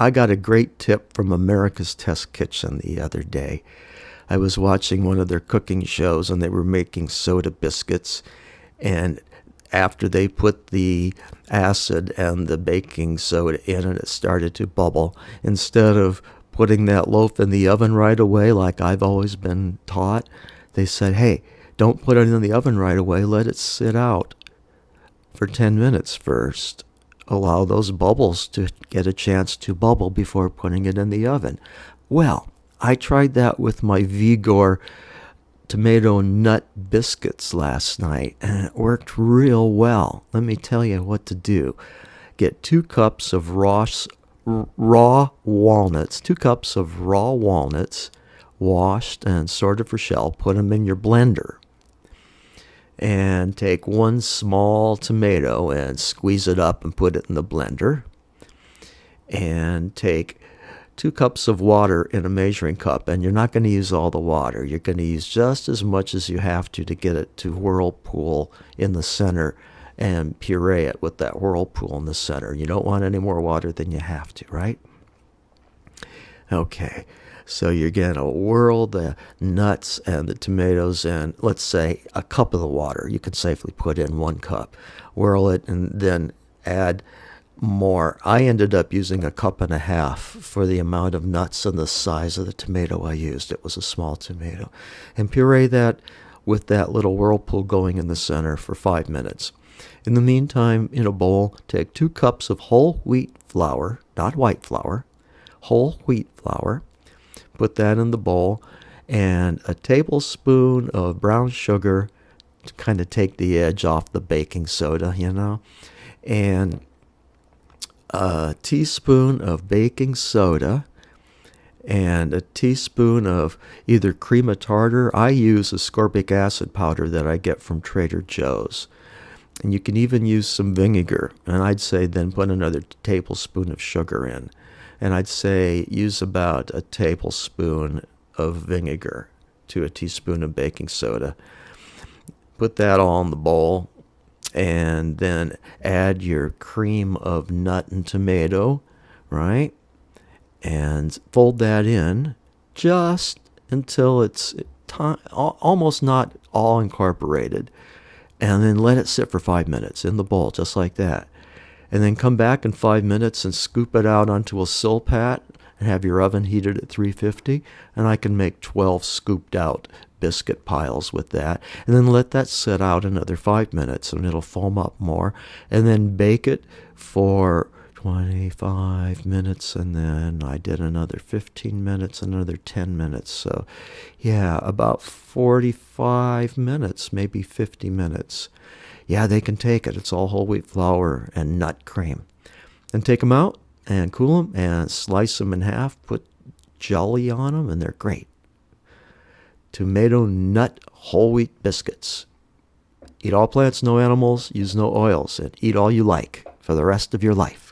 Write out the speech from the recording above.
I got a great tip from America's Test Kitchen the other day. I was watching one of their cooking shows, and they were making soda biscuits. And after they put the acid and the baking soda in and it started to bubble, instead of putting that loaf in the oven right away like I've always been taught, they said, hey, don't put it in the oven right away. Let it sit out for 10 minutes first. Allow those bubbles to get a chance to bubble before putting it in the oven. Well, I tried that with my Vegor tomato nut biscuits last night, and it worked real well. Let me tell you what to do. Get 2 cups of raw walnuts, 2 cups of raw walnuts, washed and sorted for shell. Put them in your blender. And take 1 small tomato and squeeze it up and put it in the blender. And take 2 cups of water in a measuring cup, and you're not going to use all the water. You're going to use just as much as you have to get it to whirlpool in the center and puree it with that whirlpool in the center. You don't want any more water than you have to, right? Okay, so you're going to whirl the nuts and the tomatoes in, let's say, a cup of the water. You can safely put in 1 cup. Whirl it and then add more. I ended up using 1.5 cups for the amount of nuts and the size of the tomato I used. It was a small tomato. And puree that with that little whirlpool going in the center for 5 minutes. In the meantime, in a bowl, take 2 cups of whole wheat flour, not white flour, whole wheat flour. Put that in the bowl, and a tablespoon of brown sugar to kind of take the edge off the baking soda, and a teaspoon of baking soda, and a teaspoon of either cream of tartar. I use ascorbic acid powder that I get from Trader Joe's. And you can even use some vinegar. And I'd say then put another tablespoon of sugar in. And I'd say use about a tablespoon of vinegar to a teaspoon of baking soda. Put that all in the bowl. And then add your cream of nut and tomato, right? And fold that in just until it's almost not all incorporated. And then let it sit for 5 minutes in the bowl, just like that. And then come back in 5 minutes and scoop it out onto a silpat and have your oven heated at 350. And I can make 12 scooped out biscuit piles with that. And then let that sit out another 5 minutes and it'll foam up more. And then bake it for 25 minutes, and then I did another 15 minutes, another 10 minutes. So, yeah, about 45 minutes, maybe 50 minutes. Yeah, they can take it. It's all whole wheat flour and nut cream. Then take them out and cool them and slice them in half. Put jelly on them, and they're great. Tomato nut whole wheat biscuits. Eat all plants, no animals. Use no oils, and eat all you like for the rest of your life.